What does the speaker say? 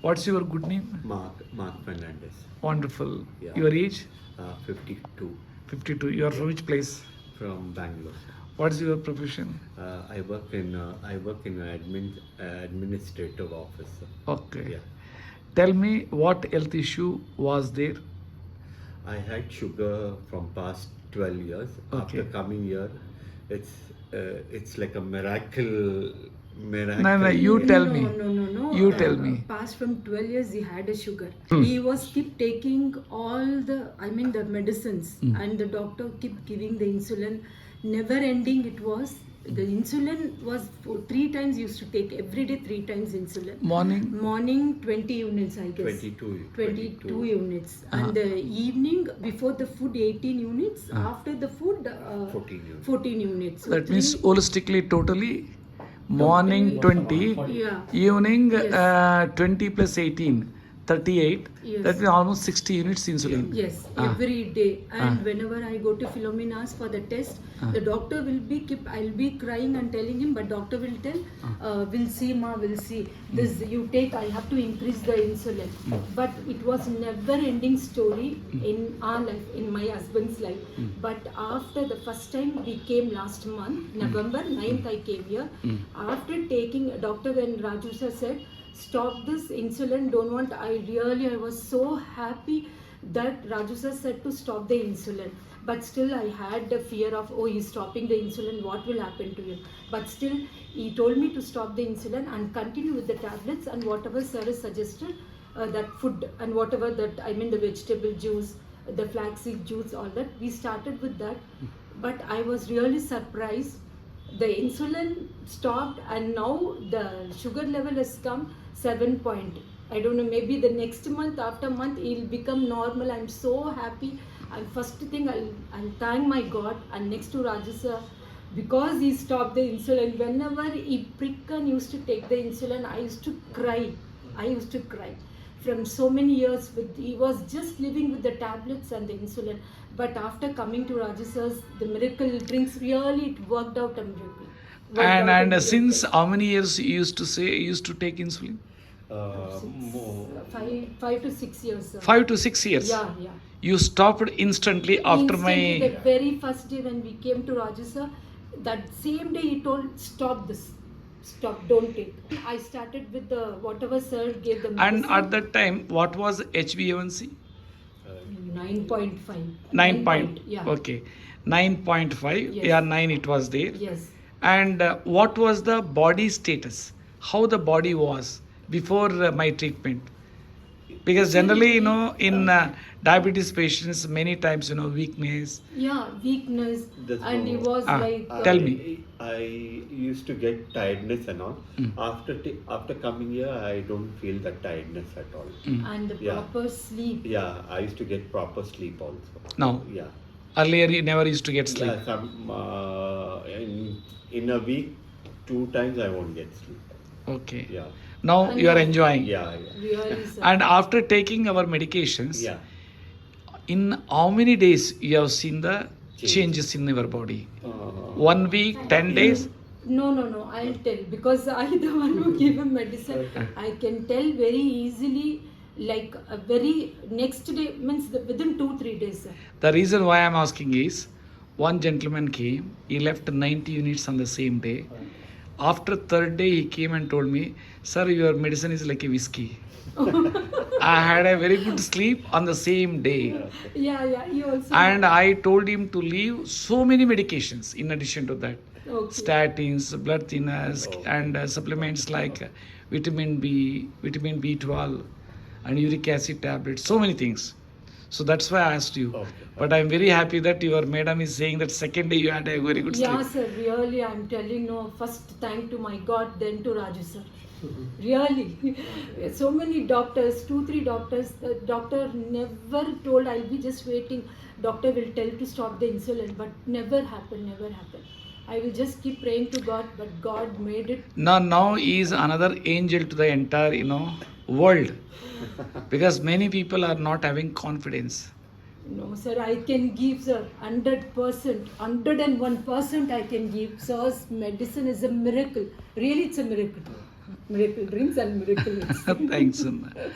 What's your good name? Mark Fernandez. Wonderful. Yeah. Your age? 52 52. You are from which place? from Bangalore. What's your profession? I work in administrative office. Okay. Yeah. Tell me what health issue was there? I had sugar from past 12 years. Okay. After coming here, it's like a miracle. No, you tell me. No. You tell me. Past from 12 years, he had a sugar. Hmm. He was keep taking all the medicines, and the doctor keep giving the insulin. Never ending it was. The insulin was 3 times used to take every day 3 times insulin. Morning 20 units, I guess. 22 units. And the evening before the food 18 units. After the food 14 units. So That means holistically, totally, morning 20, Yeah. evening Yes. 20 plus 18, 38. Yes. That means almost 60 units insulin. Yes, every day. And whenever I go to Philomena's for the test, the doctor will be I'll be crying and telling him, but doctor will tell, we'll see, ma, we'll see. This you take, I have to increase the insulin. But it was never ending story in our life, in my husband's life. But after the first time we came last month, November 9th I came here. After taking, doctor when Raju sir said, stop this insulin, don't want, I was so happy that Raju sir said to stop the insulin. But still I had the fear of, oh, he's stopping the insulin, what will happen to him? But still he told me to stop the insulin and continue with the tablets and whatever sir has suggested, that food and whatever that, the vegetable juice, the flaxseed juice, all that, we started with that. But I was really surprised. The insulin stopped and now the sugar level has come 7 point. I don't know, maybe the next month, after month, it will become normal. I'm so happy. And first thing, I'll thank my God. And next to Raju sir, because he stopped the insulin. Whenever he prick and used to take the insulin, I used to cry. From so many years, he was just living with the tablets and the insulin. But after coming to Raju sir's, the miracle drinks, really it worked out a miracle. And since how many years you used to take insulin? 5 to 6 years, sir. 5 to 6 years. Yeah. You stopped instantly after The very first day when we came to Raju sir, that same day he told, stop this. Stop, don't take. I started with the whatever sir gave the medicine. And at that time, what was HbA1c? 9.5. 9 Yeah. Okay. 9.5. Yes. Yeah, 9 it was there. Yes. And what was the body status? How the body was before my treatment? Because generally, in diabetes patients, many times, weakness. Yeah, weakness. That's And he was like... Tell me. I used to get tiredness and all. After coming here, I don't feel that tiredness at all. And the proper sleep. Yeah, I used to get proper sleep also. No. Yeah. Earlier, you never used to get sleep. Yeah, in a week, 2 times I won't get sleep. Okay. Yeah. Now you are enjoying. Yeah. Really, sir. And after taking our medications, Yeah. in how many days you have seen the changes in your body? 1 week, 10 days? No, I'll tell. Because I the one who gave him medicine. I can tell very easily, like a very next day, means within 2-3 days, sir. The reason why I'm asking is, one gentleman came, he left 90 units on the same day. After third day, he came and told me, sir, your medicine is like a whiskey. I had a very good sleep on the same day. Yeah, he also... And I told him to leave so many medications in addition to that. Okay. Statins, blood thinners, and supplements like vitamin B, vitamin B12, and uric acid tablets, so many things. So that's why I asked you. Okay. But I'm very happy that your madam is saying that second day you had a very good sleep. Yeah, sir, really, I'm telling no, first thank to my God, then to Raju, sir. Really. So many doctors, 2-3 doctors, the doctor never told, I'll be just waiting. Doctor will tell to stop the insulin, but never happened. I will just keep praying to God, but God made it. Now he is another angel to the entire, world. Because many people are not having confidence. No, sir, I can give, sir, 100%, 101% I can give. Sir's medicine is a miracle. Really, it's a miracle. Miracle drinks and miracle mix. Thanks, Anna.